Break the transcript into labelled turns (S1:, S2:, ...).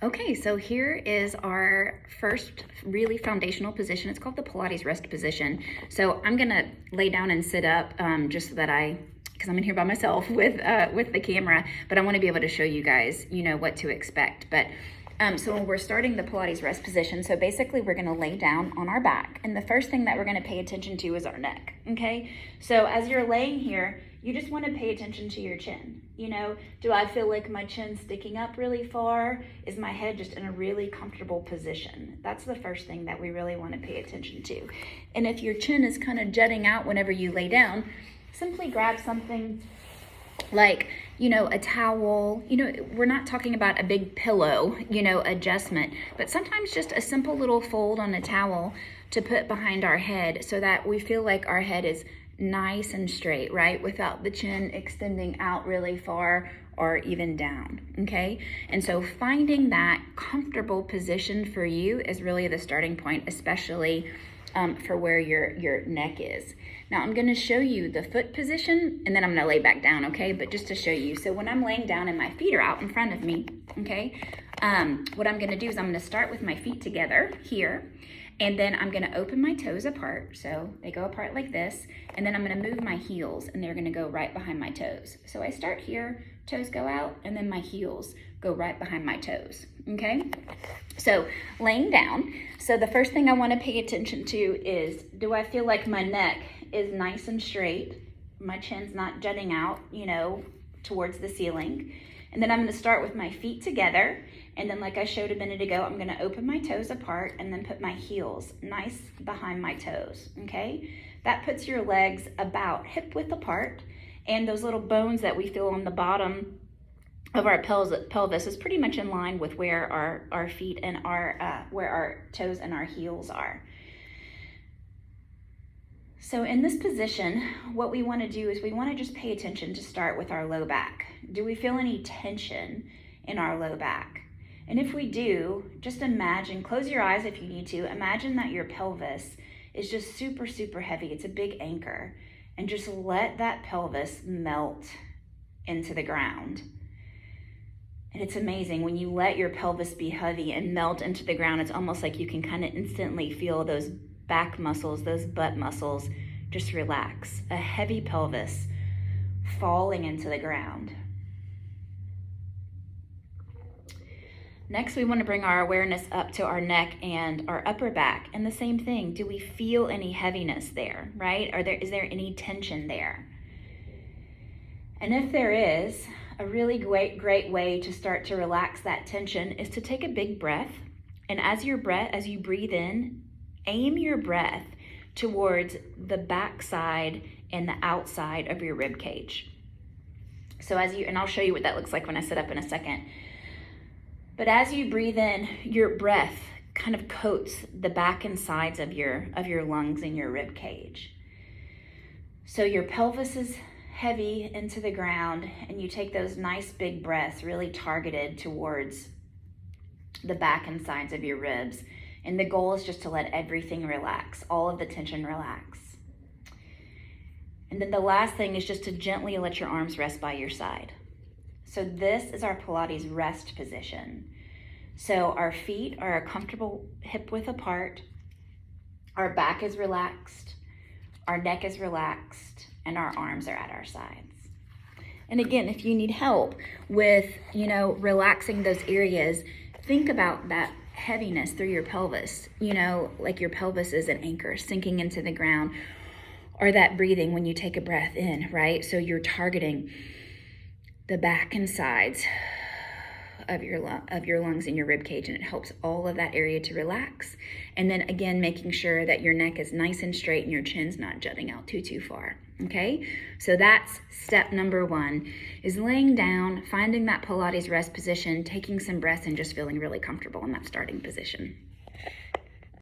S1: Okay, so here is our first really foundational position. It's called the Pilates rest position. So I'm gonna lay down and sit up just so that because I'm in here by myself with the camera, but I want to be able to show you guys, what to expect. But so when we're starting the Pilates rest position, so basically we're gonna lay down on our back, and the first thing that we're gonna pay attention to is our neck. Okay, so as you're laying here, you just want to pay attention to your chin. Do I feel like my chin's sticking up really far? Is my head just in a really comfortable position? That's the first thing that we really want to pay attention to. And if your chin is kind of jutting out whenever you lay down, simply grab something like, a towel. We're not talking about a big pillow, adjustment, but sometimes just a simple little fold on a towel to put behind our head so that we feel like our head is nice and straight, right? Without the chin extending out really far or even down, okay? And so finding that comfortable position for you is really the starting point, especially for where your neck is. Now I'm gonna show you the foot position and then I'm gonna lay back down, okay? But just to show you, so when I'm laying down and my feet are out in front of me, okay? What I'm gonna do is I'm gonna start with my feet together here, and then I'm gonna open my toes apart, so they go apart like this, and then I'm gonna move my heels and they're gonna go right behind my toes. So I start here, toes go out, and then my heels go right behind my toes, okay? So laying down, so the first thing I wanna pay attention to is, do I feel like my neck is nice and straight? My chin's not jutting out, towards the ceiling. And then I'm gonna start with my feet together. And then like I showed a minute ago, I'm gonna open my toes apart and then put my heels nice behind my toes, okay? That puts your legs about hip width apart, and those little bones that we feel on the bottom of our pelvis is pretty much in line with where our feet and where our toes and our heels are. So in this position, what we want to do is we want to just pay attention to start with our low back. Do we feel any tension in our low back? And if we do, just imagine, close your eyes if you need to, imagine that your pelvis is just super, super heavy. It's a big anchor. And just let that pelvis melt into the ground. And it's amazing, when you let your pelvis be heavy and melt into the ground, it's almost like you can kind of instantly feel those back muscles, those butt muscles, just relax. A heavy pelvis falling into the ground. Next, we want to bring our awareness up to our neck and our upper back. And the same thing, do we feel any heaviness there, right? Is there any tension there? And if there is, a really great way to start to relax that tension is to take a big breath. And as you breathe in, aim your breath towards the back side and the outside of your rib cage. So and I'll show you what that looks like when I sit up in a second. But as you breathe in, your breath kind of coats the back and sides of your lungs and your rib cage. So your pelvis is heavy into the ground, and you take those nice big breaths really targeted towards the back and sides of your ribs. And the goal is just to let everything relax, all of the tension relax. And then the last thing is just to gently let your arms rest by your side. So this is our Pilates rest position. So our feet are a comfortable hip width apart, our back is relaxed, our neck is relaxed, and our arms are at our sides. And again, if you need help with, relaxing those areas, think about that heaviness through your pelvis, like your pelvis is an anchor sinking into the ground, or that breathing when you take a breath in, right? So you're targeting the back and sides of your lungs and your rib cage, and it helps all of that area to relax. And then again, making sure that your neck is nice and straight and your chin's not jutting out too far. Okay, so that's step number 1, is laying down, finding that Pilates rest position, taking some breaths, and just feeling really comfortable in that starting position.